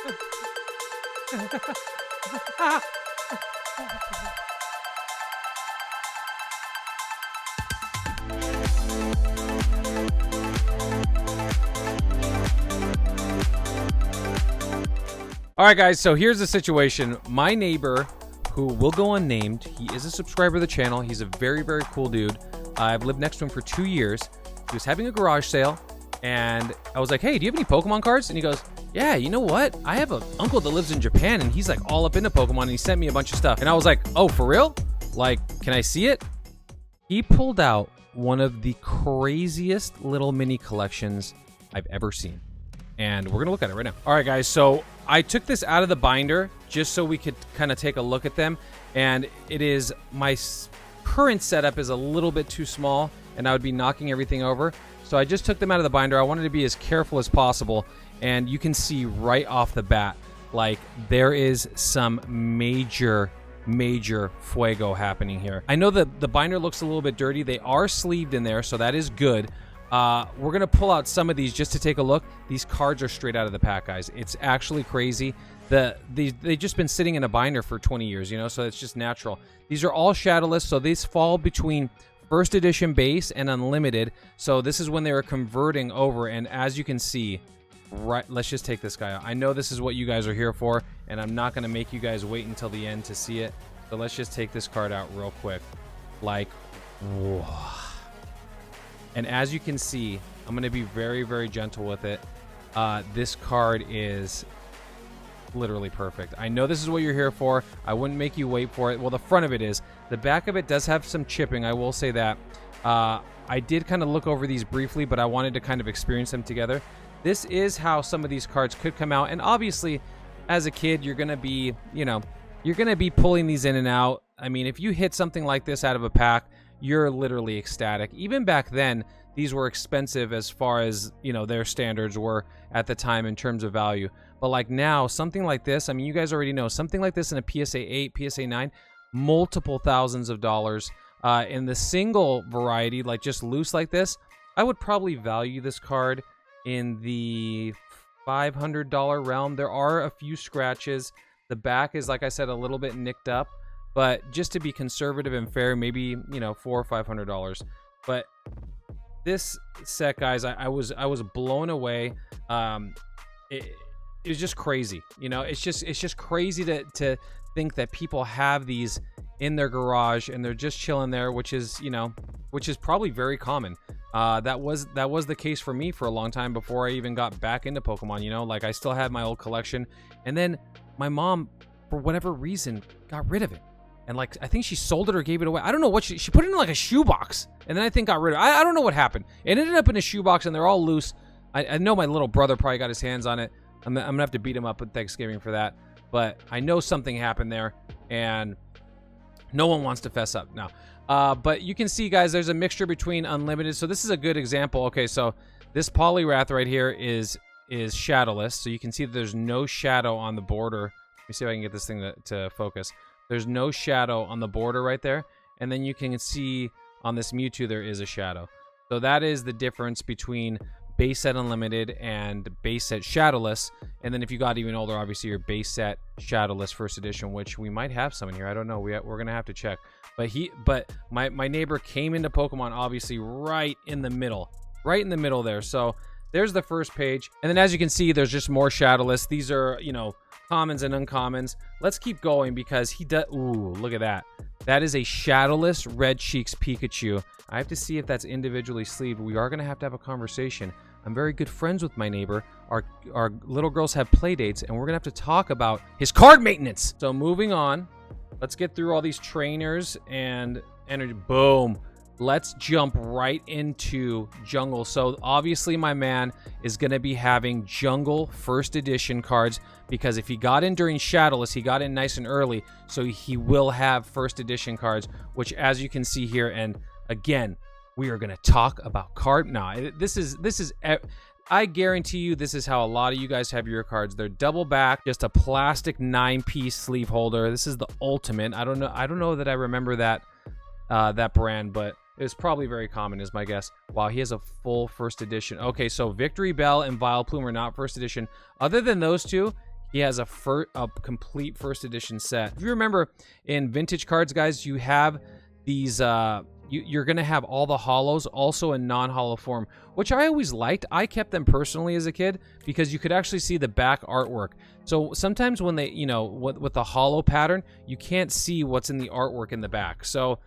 All right, guys, so here's the situation. My neighbor, who will go unnamed, he is a subscriber of the channel. He's a very, very cool dude. I've lived next to him for 2 years. He was having a garage sale, and I was like, hey, do you have any Pokemon cards? And he goes, yeah, you know what? I have an uncle that lives in Japan, and he's like all up into Pokemon, and he sent me a bunch of stuff. And I was like, oh, for real? Like, can I see it? He pulled out one of the craziest little mini collections I've ever seen. And we're going to look at it right now. All right, guys, so I took this out of the binder just so we could kind of take a look at them. And it is, my current setup is a little bit too small, and I would be knocking everything over. So I just took them out of the binder. I wanted to be as careful as possible. And you can see right off the bat, like, there is some major fuego happening here. I know that the binder looks a little bit dirty. They are sleeved in there, so that is good. We're going to pull out some of these just to take a look. These cards are straight out of the pack, guys. It's actually crazy. They've just been sitting in a binder for 20 years, you know, so it's just natural. These are all shadowless, so these fall between first edition base and unlimited. So this is when they were converting over, and as you can see, right, let's just take this guy out. I know this is what you guys are here for, and I'm not going to make you guys wait until the end to see it. So let's just take this card out real quick. Like, whoa. And as you can see, I'm going to be very, very gentle with it. This card is literally perfect. I know this is what you're here for. I wouldn't make you wait for it. Well, the front of it is. The back of it does have some chipping. I will say that. I did kind of look over these briefly, but I wanted to kind of experience them together. This is how some of these cards could come out. And obviously, as a kid, you're going to be, you know, you're going to be pulling these in and out. I mean, if you hit something like this out of a pack, you're literally ecstatic. Even back then, these were expensive as far as, you know, their standards were at the time in terms of value. But like now, something like this, I mean, you guys already know, something like this in a PSA 8, PSA 9, multiple thousands of dollars. In the single variety, like just loose like this, I would probably value this card in the $500 realm. There are a few scratches. The back is, like I said, a little bit nicked up. But just to be conservative and fair, maybe, you know, $400 or $500. But this set, guys, I was blown away. It was just crazy. You know, it's just crazy to think that people have these in their garage and they're just chilling there, which is, you know, which is probably very common. That was the case for me for a long time before I even got back into Pokemon. You know, like I still had my old collection, and then my mom, for whatever reason, got rid of it. And like, I think she sold it or gave it away. I don't know what she put it in like a shoebox, and then I think got rid of it. I don't know what happened. It ended up in a shoebox, and they're all loose. I know my little brother probably got his hands on it. I'm gonna have to beat him up at Thanksgiving for that. But I know something happened there, and no one wants to fess up now. But you can see, guys, there's a mixture between unlimited. So this is a good example. Okay, so this Poliwrath right here is shadowless. So you can see that there's no shadow on the border. Let me see if I can get this thing to focus. There's no shadow on the border right there. And then you can see on this Mewtwo there is a shadow. So that is the difference between base set unlimited and base set shadowless. And then if you got even older, obviously your base set shadowless first edition, which we might have some in here. I don't know. We're gonna have to check. But my neighbor came into Pokemon obviously right in the middle there. So there's the first page, and then as you can see, there's just more shadowless. These are, you know, commons and uncommons. Let's keep going because he does. Ooh, look at that. That is a shadowless Red Cheeks Pikachu. I have to see if that's individually sleeved. We are going to have a conversation. I'm very good friends with my neighbor. Our little girls have play dates, and we're going to have to talk about his card maintenance. So moving on, let's get through all these trainers and energy. Boom. Let's jump right into Jungle. So obviously my man is going to be having Jungle first edition cards, because if he got in during Shadowless, he got in nice and early. So he will have first edition cards, which as you can see here, and again, we are going to talk about card. No, this is, I guarantee you this is how a lot of you guys have your cards. They're double back, just a plastic 9-piece sleeve holder. This is the ultimate. I don't know that I remember that brand, but it's probably very common is my guess. Wow, he has a full first edition. Okay, so Victory Bell and Vileplume are not first edition. Other than those two, He has a complete first edition set. If you remember, in vintage cards, guys, you have these, you're going to have all the hollows also in non-hollow form, which I always liked. I kept them personally as a kid because you could actually see the back artwork. So sometimes when they, you know, with the hollow pattern, you can't see what's in the artwork in the back. So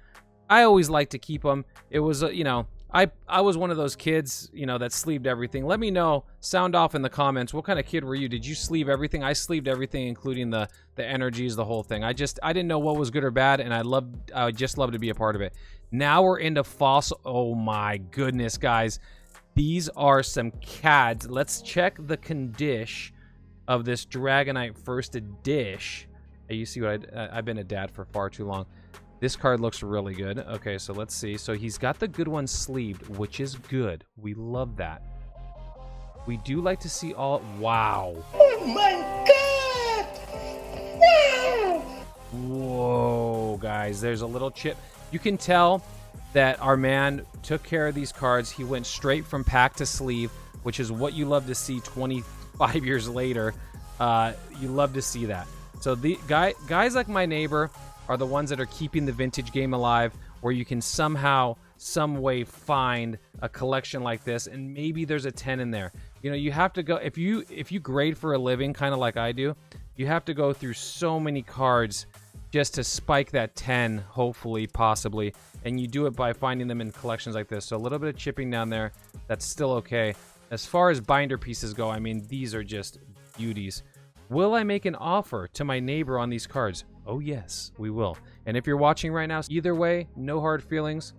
I always like to keep them. It was, you know, I was one of those kids, you know, that sleeved everything. Let me know, sound off in the comments. What kind of kid were you? Did you sleeve everything? I sleeved everything, including the energies, the whole thing. I didn't know what was good or bad, and I just loved to be a part of it. Now we're into fossil. Oh my goodness, guys. These are some CADs. Let's check the condition of this Dragonite first edition. You see what I've been a dad for far too long. This card looks really good. Okay, so let's see. So he's got the good one sleeved, which is good. We love that. We do like to see all... Wow. Oh my God! Wow! Whoa, guys. There's a little chip. You can tell that our man took care of these cards. He went straight from pack to sleeve, which is what you love to see 25 years later. You love to see that. So the guys like my neighbor are the ones that are keeping the vintage game alive, where you can somehow, some way find a collection like this, and maybe there's a 10 in there. You know, you have to go, if you grade for a living, kind of like I do, you have to go through so many cards just to spike that 10, hopefully, possibly, and you do it by finding them in collections like this. So a little bit of chipping down there, that's still okay. As far as binder pieces go, I mean, these are just beauties. Will I make an offer to my neighbor on these cards? Oh yes, we will. And if you're watching right now, either way, no hard feelings.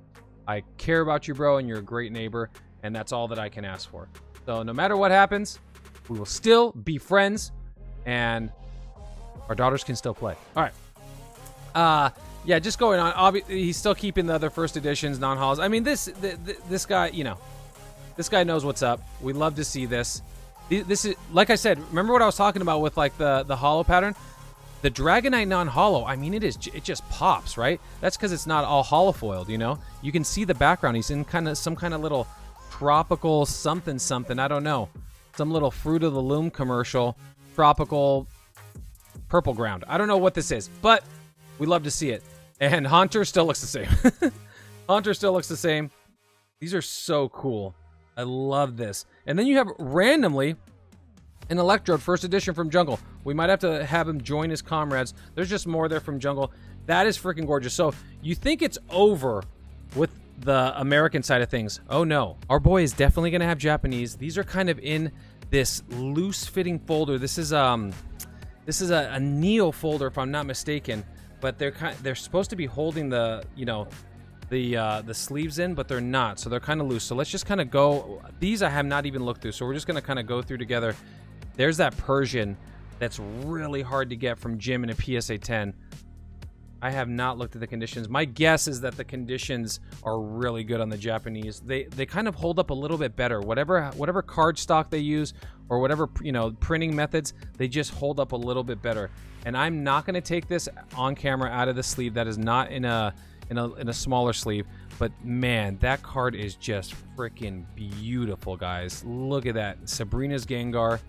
I care about you, bro, and you're a great neighbor, and that's all that I can ask for. So no matter what happens, we will still be friends, and our daughters can still play. All right. Yeah, just going on. He's still keeping the other first editions, non-halls. I mean, this guy, you know, this guy knows what's up. We love to see this. This is, like I said, remember what I was talking about with like the hollow pattern? The Dragonite non-hollow, I mean, it just pops, right? That's because it's not all hollow foiled, you know? You can see the background. He's in some kind of little tropical something, I don't know. Some little Fruit of the Loom commercial, tropical purple ground. I don't know what this is, but we love to see it. And Haunter still looks the same. Haunter still looks the same. These are so cool. I love this. And then you have randomly an Electrode first edition from Jungle. We might have to have him join his comrades. There's just more there from Jungle. That is freaking gorgeous. So you think it's over with the American side of things. Oh no. Our boy is definitely going to have Japanese. These are kind of in this loose fitting folder. This is a Neo folder if I'm not mistaken, but they're supposed to be holding the, you know, the sleeves in, but they're not, so they're kind of loose. So let's just kind of go. These I have not even looked through, so we're just going to kind of go through together. There's that Persian that's really hard to get from Jim in a PSA 10. I have not looked at the conditions. My guess is that the conditions are really good on the Japanese. They kind of hold up a little bit better. Whatever card stock they use or whatever, you know, printing methods, they just hold up a little bit better. And I'm not going to take this on camera out of the sleeve. That is not in a smaller sleeve, but man, that card is just freaking beautiful, guys. Look at that. Sabrina's Gengar.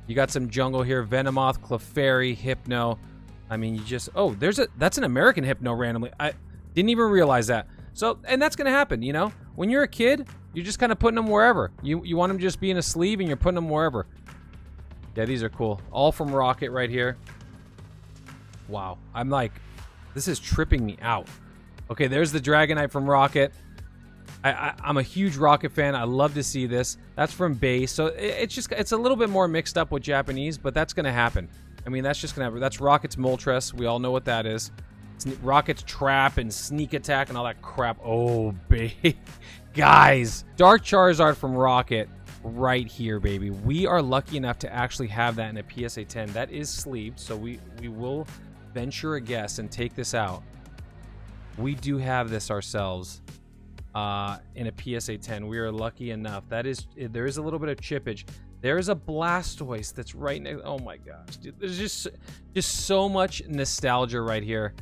You got some Jungle here. Venomoth, Clefairy, Hypno. I mean, you just... Oh, that's an American Hypno randomly. I didn't even realize that. So, and that's going to happen, you know? When you're a kid, you're just kind of putting them wherever. You want them to just be in a sleeve, and you're putting them wherever. Yeah, these are cool. All from Rocket right here. Wow. I'm like... This is tripping me out. Okay, there's the Dragonite from Rocket. I'm a huge Rocket fan. I love to see this. That's from Base. So it's a little bit more mixed up with Japanese, but that's going to happen. I mean, that's just going to happen. That's Rocket's Moltres. We all know what that is. It's Rocket's Trap and Sneak Attack and all that crap. Oh, baby. Guys, Dark Charizard from Rocket right here, baby. We are lucky enough to actually have that in a PSA 10. That is sleeved, so we will venture a guess and take this out. We do have this ourselves in a PSA 10. We are lucky enough. There is a little bit of chippage. There is a Blastoise that's right next. Oh my gosh, dude. There's just so much nostalgia right here.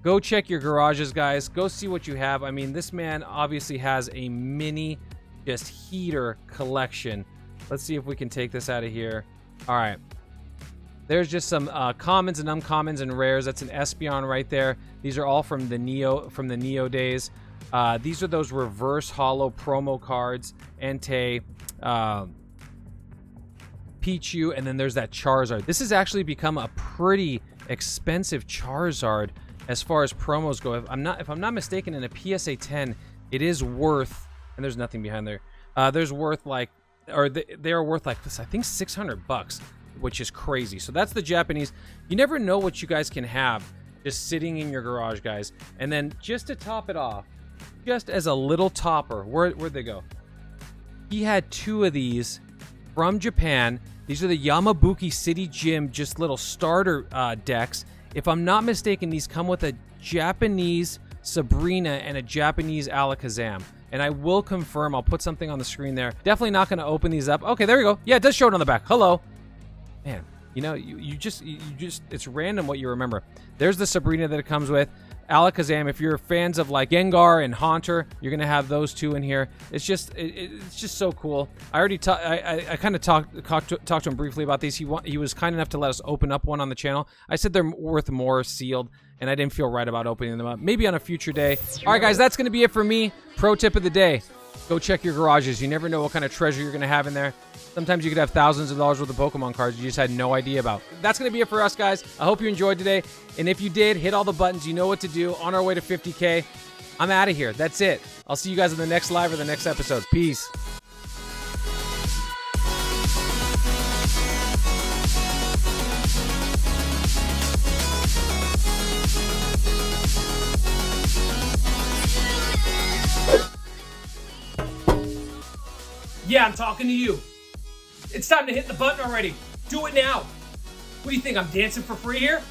Go check your garages, guys. Go see what you have. I mean, this man obviously has a mini just heater collection. Let's see if we can take this out of here. All right. There's just some commons and uncommons and rares. That's an Espeon right there. These are all from the Neo days. These are those reverse holo promo cards. Entei, Pichu, and then there's that Charizard. This has actually become a pretty expensive Charizard as far as promos go. If I'm not mistaken, in a PSA 10, it is worth, and there's nothing behind there. There's worth like, or they are worth like this, I think $600, which is crazy. So that's the Japanese. You never know what you guys can have just sitting in your garage, guys. And then just to top it off, just as a little topper, where'd they go? He had 2 of these from Japan. These are the Yamabuki City Gym, just little starter decks. If I'm not mistaken, these come with a Japanese Sabrina and a Japanese Alakazam. And I will confirm, I'll put something on the screen there. Definitely not going to open these up. Okay, there we go. Yeah, it does show it on the back. Hello. Man, you know, you just, it's random what you remember. There's the Sabrina that it comes with. Alakazam, if you're fans of like Gengar and Haunter, you're gonna have those 2 in here. It's just so cool. I already I kind of talked to him briefly about these. He was kind enough to let us open up one on the channel. I said they're worth more sealed, and I didn't feel right about opening them up. Maybe on a future day. All right, guys, that's gonna be it for me. Pro tip of the day: go check your garages. You never know what kind of treasure you're gonna have in there. Sometimes you could have thousands of dollars worth of Pokemon cards you just had no idea about. That's going to be it for us, guys. I hope you enjoyed today. And if you did, hit all the buttons. You know what to do. On our way to 50K. I'm out of here. That's it. I'll see you guys in the next live or the next episode. Peace. Yeah, I'm talking to you. It's time to hit the button already. Do it now. What do you think, I'm dancing for free here?